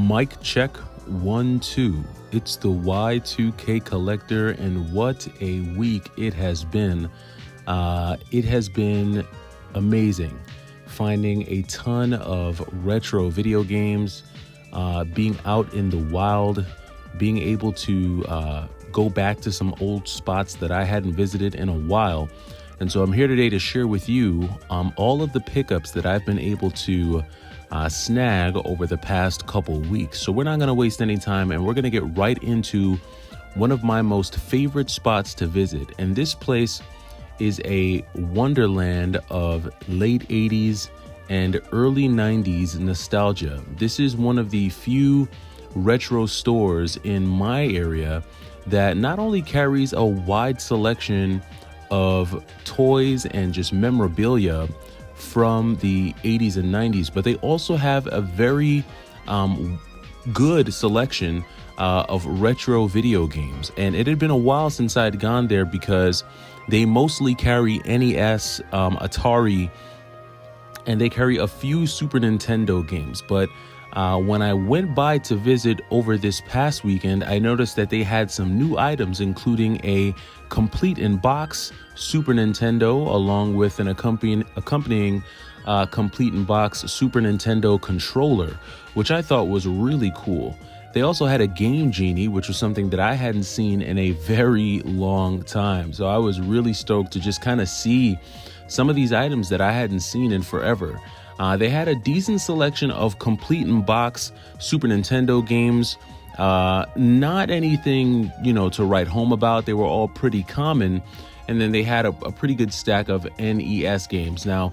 Mic check 1 2. It's the Y2K collector, and what a week it has been. It has been amazing finding a ton of retro video games, being out in the wild, being able to go back to some old spots that I hadn't visited in a while. And so I'm here today to share with you all of the pickups that I've been able to snag over the past couple weeks. So we're not going to waste any time, and we're going to get right into one of my most favorite spots to visit. And this place is a wonderland of late 80s and early 90s nostalgia. This is one of the few retro stores in my area that not only carries a wide selection of toys and just memorabilia from the 80s and 90s, but they also have a very good selection of retro video games. And it had been a while since I had gone there because they mostly carry NES, Atari, and they carry a few Super Nintendo games. But when I went by to visit over this past weekend, I noticed that they had some new items, including a complete in box Super Nintendo, along with an accompanying complete in box Super Nintendo controller, which I thought was really cool. They also had a Game Genie, which was something that I hadn't seen in a very long time. So I was really stoked to just kind of see some of these items that I hadn't seen in forever. They had a decent selection of complete in box Super Nintendo games. Not anything, to write home about. They were all pretty common. And then they had a pretty good stack of NES games. Now,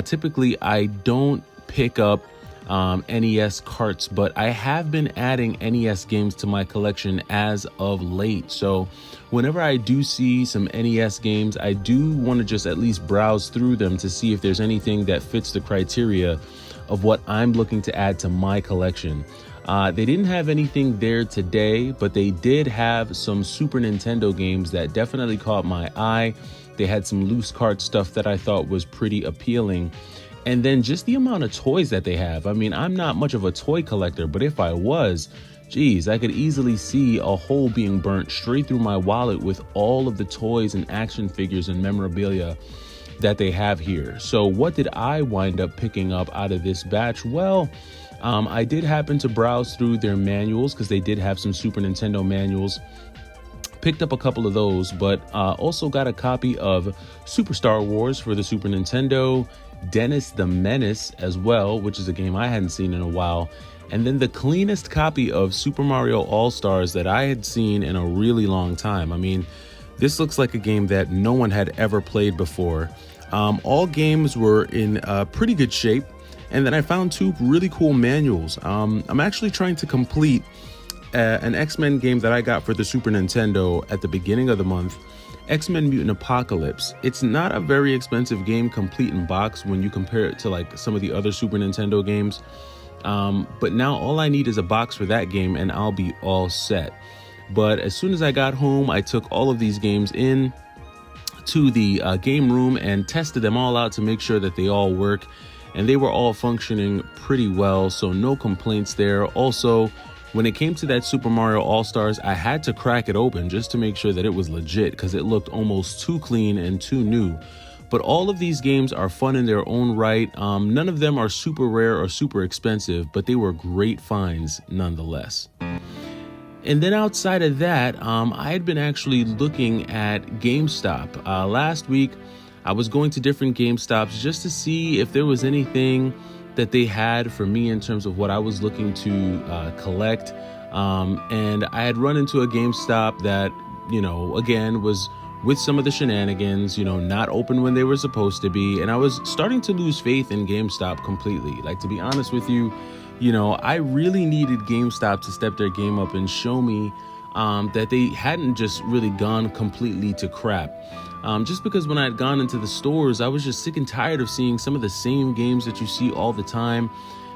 typically I don't pick up NES carts, but I have been adding NES games to my collection as of late. So whenever I do see some NES games, I do want to just at least browse through them to see if there's anything that fits the criteria of what I'm looking to add to my collection. They didn't have anything there today, but they did have some Super Nintendo games that definitely caught my eye. They had some loose card stuff that I thought was pretty appealing. And then just the amount of toys that they have. I mean, I'm not much of a toy collector, but if I was, geez, I could easily see a hole being burnt straight through my wallet with all of the toys and action figures and memorabilia that they have here. So what did I wind up picking up out of this batch? Well, I did happen to browse through their manuals because they did have some Super Nintendo manuals. Picked up a couple of those, but also got a copy of Super Star Wars for the Super Nintendo, Dennis the Menace as well, which is a game I hadn't seen in a while, and then the cleanest copy of Super Mario All-Stars that I had seen in a really long time. I mean, this looks like a game that no one had ever played before. All games were in pretty good shape, and then I found two really cool manuals. I'm actually trying to complete an X-Men game that I got for the Super Nintendo at the beginning of the month, X-Men Mutant Apocalypse. It's not a very expensive game complete in box when you compare it to like some of the other Super Nintendo games. But now all I need is a box for that game and I'll be all set. But as soon as I got home, I took all of these games in to the game room and tested them all out to make sure that they all work. And they were all functioning pretty well, so no complaints there. Also, when it came to that Super Mario All-Stars, I had to crack it open just to make sure that it was legit because it looked almost too clean and too new. But all of these games are fun in their own right. None of them are super rare or super expensive, but they were great finds nonetheless. And then outside of that, I had been actually looking at GameStop. Last week, I was going to different GameStops just to see if there was anything that they had for me in terms of what I was looking to collect. And I had run into a GameStop that, again, was with some of the shenanigans, not open when they were supposed to be. And I was starting to lose faith in GameStop completely. Like, to be honest with you, I really needed GameStop to step their game up and show me that they hadn't just really gone completely to crap. Just because when I had gone into the stores, I was just sick and tired of seeing some of the same games that you see all the time.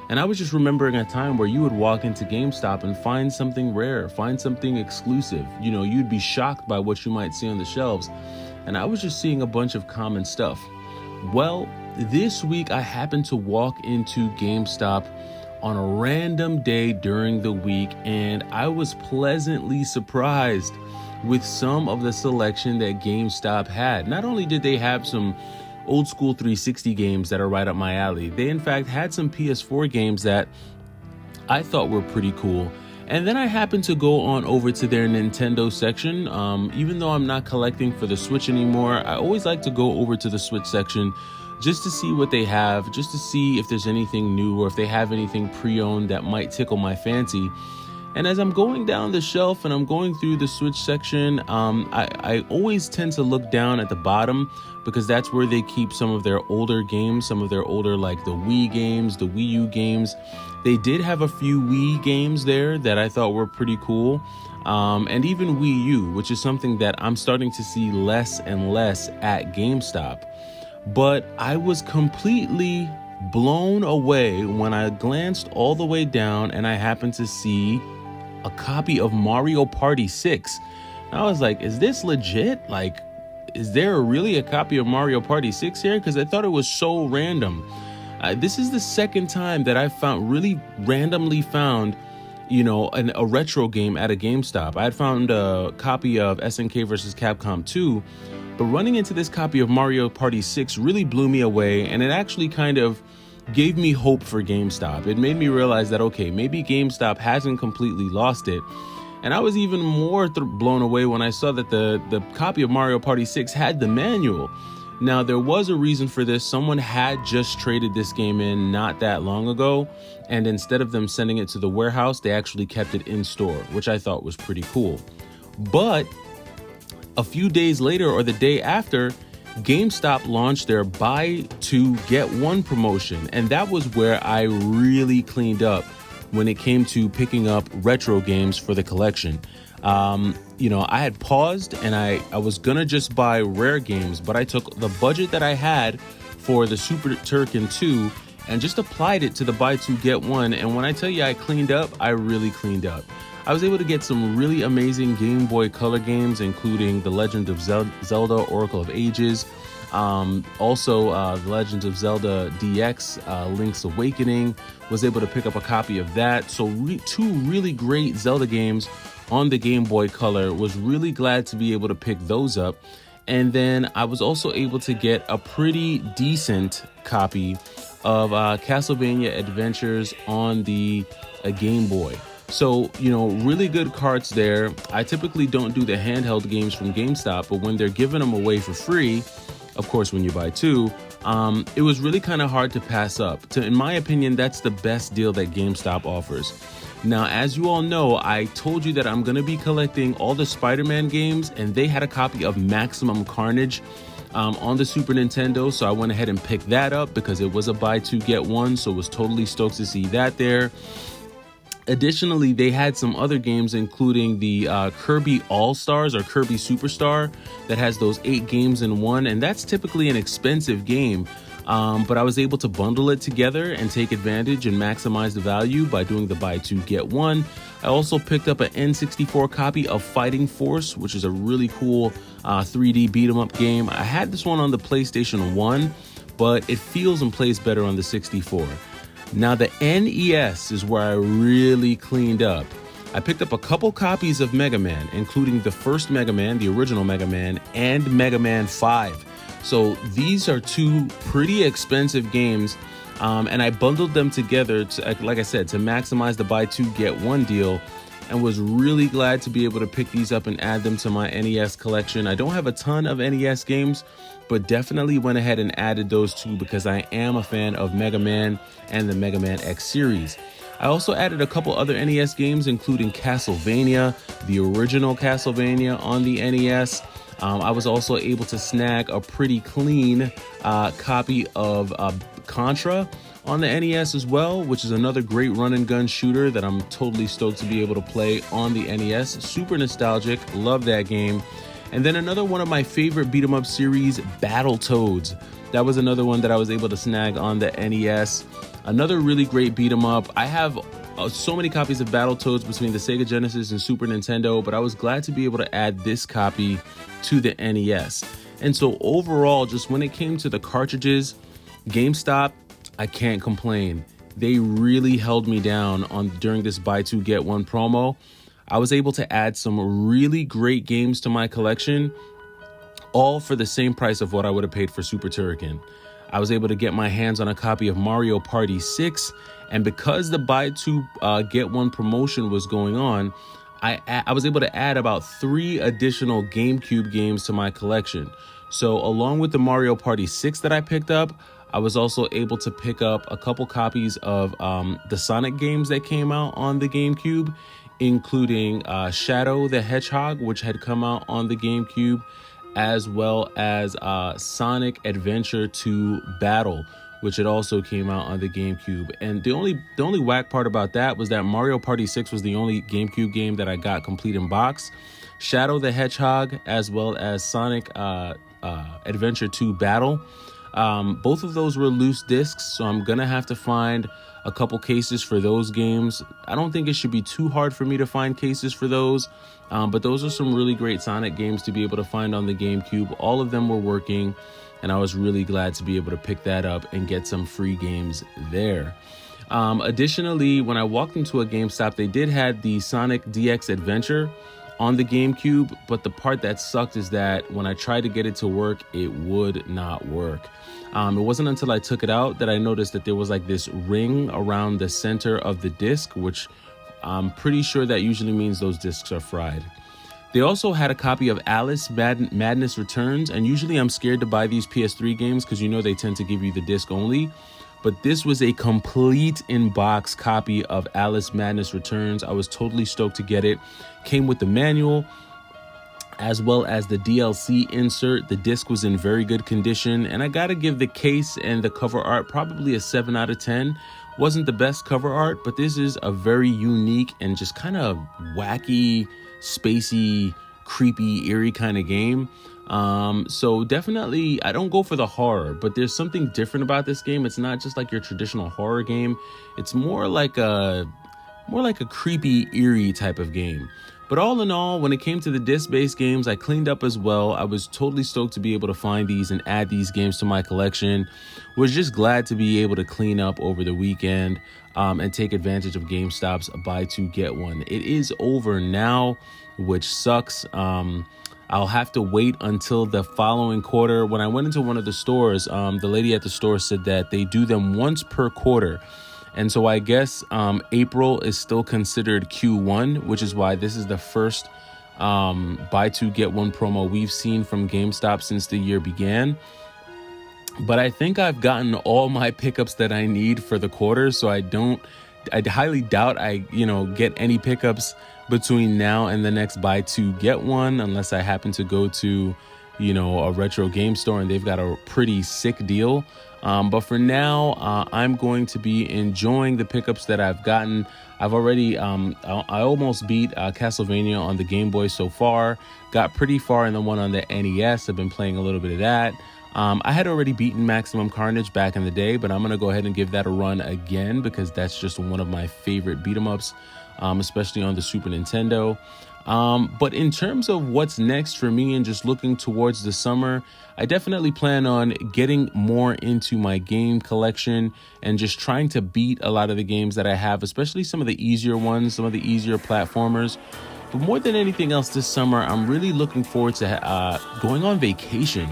And I was just remembering a time where you would walk into GameStop and find something rare, find something exclusive. You'd be shocked by what you might see on the shelves. And I was just seeing a bunch of common stuff. Well, this week I happened to walk into GameStop on a random day during the week, and I was pleasantly surprised with some of the selection that GameStop had. Not only did they have some old school 360 games that are right up my alley, they in fact had some PS4 games that I thought were pretty cool. And then I happened to go on over to their Nintendo section. Even though I'm not collecting for the Switch anymore, I always like to go over to the Switch section just to see what they have, just to see if there's anything new or if they have anything pre-owned that might tickle my fancy. And as I'm going down the shelf and I'm going through the Switch section, I always tend to look down at the bottom because that's where they keep some of their older games, some of their older, like the Wii games, the Wii U games. They did have a few Wii games there that I thought were pretty cool. And even Wii U, which is something that I'm starting to see less and less at GameStop. But I was completely blown away when I glanced all the way down and I happened to see a copy of Mario Party 6. And I was like, is this legit? Like, is there really a copy of Mario Party 6 here? Because I thought it was so random. This is the second time that I really randomly found, a retro game at a GameStop. I had found a copy of SNK vs. Capcom 2, but running into this copy of Mario Party 6 really blew me away, and it actually kind of gave me hope for GameStop. It made me realize that, okay, maybe GameStop hasn't completely lost it. And I was even more blown away when I saw that the copy of Mario Party 6 had the manual. Now, there was a reason for this. Someone had just traded this game in not that long ago, and instead of them sending it to the warehouse, they actually kept it in store, which I thought was pretty cool. But a few days later, or the day after, GameStop launched their buy two get one promotion, and that was where I really cleaned up when it came to picking up retro games for the collection. I had paused and I was gonna just buy rare games, but I took the budget that I had for the Super Turrican 2 and just applied it to the buy two get one. And when I tell you I cleaned up, I really cleaned up. I was able to get some really amazing Game Boy Color games, including The Legend of Zelda Oracle of Ages, also The Legend of Zelda DX, Link's Awakening. Was able to pick up a copy of that. So two really great Zelda games on the Game Boy Color. Was really glad to be able to pick those up. And then I was also able to get a pretty decent copy of Castlevania Adventures on the Game Boy. So, really good carts there. I typically don't do the handheld games from GameStop, but when they're giving them away for free, of course, when you buy two, it was really kind of hard to pass up. In my opinion, that's the best deal that GameStop offers. Now, as you all know, I told you that I'm going to be collecting all the Spider-Man games, and they had a copy of Maximum Carnage on the Super Nintendo, so I went ahead and picked that up because it was a buy two get one, so was totally stoked to see that there. Additionally, they had some other games, including the Kirby All-Stars or Kirby Superstar that has those 8 games in one, and that's typically an expensive game. But I was able to bundle it together and take advantage and maximize the value by doing the buy two get one. I also picked up an N64 copy of Fighting Force, which is a really cool 3D beat 'em up game. I had this one on the PlayStation 1, but it feels and plays better on the 64. Now the NES is where I really cleaned up. I picked up a couple copies of Mega Man, including the first Mega Man, the original Mega Man, and Mega Man 5. So these are two pretty expensive games, and I bundled them together, like I said, to maximize the buy two get one deal, and was really glad to be able to pick these up and add them to my NES collection. I don't have a ton of NES games, but definitely went ahead and added those two because I am a fan of Mega Man and the Mega Man X series. I also added a couple other NES games, including Castlevania, the original Castlevania on the NES. I was also able to snag a pretty clean copy of Contra on the NES as well, which is another great run and gun shooter that I'm totally stoked to be able to play on the NES. Super nostalgic, love that game. And then another one of my favorite beat 'em up series, Battletoads. That was another one that I was able to snag on the NES. Another really great beat 'em up. I have so many copies of Battletoads between the Sega Genesis and Super Nintendo, but I was glad to be able to add this copy to the NES. And so overall, just when it came to the cartridges, GameStop, I can't complain. they really held me down during this buy two get one promo. I was able to add some really great games to my collection, all for the same price of what I would have paid for Super Turrican. I was able to get my hands on a copy of Mario Party 6, and because the buy two get one promotion was going on, I was able to add about 3 additional GameCube games to my collection. So along with the Mario Party 6 that I picked up, I was also able to pick up a couple copies of the Sonic games that came out on the GameCube, including Shadow the Hedgehog, which had come out on the GameCube, as well as Sonic Adventure 2 Battle, which had also came out on the GameCube. And the only whack part about that was that Mario Party 6 was the only GameCube game that I got complete in box. Shadow the Hedgehog, as well as Sonic Adventure 2 Battle, both of those were loose discs, so I'm gonna have to find a couple cases for those games. I don't think it should be too hard for me to find cases for those, but those are some really great Sonic games to be able to find on the GameCube. All of them were working, and I was really glad to be able to pick that up and get some free games there. Additionally, when I walked into a GameStop, they did have the Sonic DX Adventure on the GameCube, but the part that sucked is that when I tried to get it to work, it would not work. It wasn't until I took it out that I noticed that there was like this ring around the center of the disc, which I'm pretty sure that usually means those discs are fried. They also had a copy of Alice Madness Returns, and usually I'm scared to buy these PS3 games because you know they tend to give you the disc only. But this was a complete in-box copy of Alice Madness Returns. I was totally stoked to get it. Came with the manual as well as the DLC insert. The disc was in very good condition, and I gotta give the case and the cover art probably a 7 out of 10. Wasn't the best cover art, but this is a very unique and just kind of wacky, spacey, creepy, eerie kind of game. So definitely, I don't go for the horror, but there's something different about this game. It's not just like your traditional horror game. It's more like a creepy, eerie type of game. But all in all, when it came to the disc-based games, I cleaned up as well. I was totally stoked to be able to find these and add these games to my collection. Was just glad to be able to clean up over the weekend and take advantage of GameStop's buy two get one. It is over now, which sucks. I'll have to wait until the following quarter. When I went into one of the stores, the lady at the store said that they do them once per quarter. And so I guess April is still considered Q1, which is why this is the first buy two get one promo we've seen from GameStop since the year began. But I think I've gotten all my pickups that I need for the quarter, so I highly doubt I get any pickups between now and the next buy two get one, unless I happen to go to a retro game store and they've got a pretty sick deal. But for now, I'm going to be enjoying the pickups that I've gotten. I've already, I almost beat Castlevania on the Game Boy so far. Got pretty far in the one on the NES. I've been playing a little bit of that. I had already beaten Maximum Carnage back in the day, but I'm going to go ahead and give that a run again because that's just one of my favorite beat 'em ups, especially on the Super Nintendo. But in terms of what's next for me and just looking towards the summer, I definitely plan on getting more into my game collection and just trying to beat a lot of the games that I have, especially some of the easier ones, some of the easier platformers. But more than anything else this summer, I'm really looking forward to going on vacation.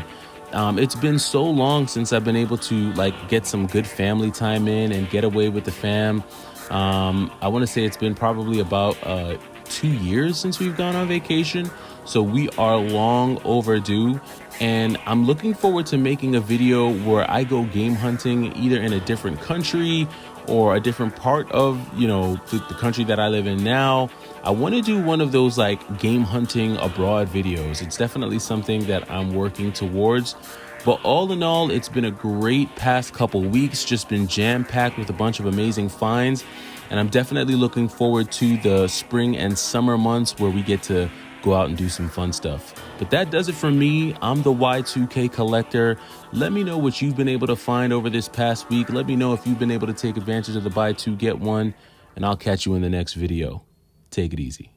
It's been so long since I've been able to get some good family time in and get away with the fam. I want to say it's been probably about 2 years since we've gone on vacation, so we are long overdue, and I'm looking forward to making a video where I go game hunting either in a different country or a different part of the country that I live in now. I want to do one of those game hunting abroad videos. It's definitely something that I'm working towards. But all in all, it's been a great past couple weeks, just been jam-packed with a bunch of amazing finds. And I'm definitely looking forward to the spring and summer months where we get to go out and do some fun stuff. But that does it for me. I'm the Y2K Collector. Let me know what you've been able to find over this past week. Let me know if you've been able to take advantage of the buy two, get one, and I'll catch you in the next video. Take it easy.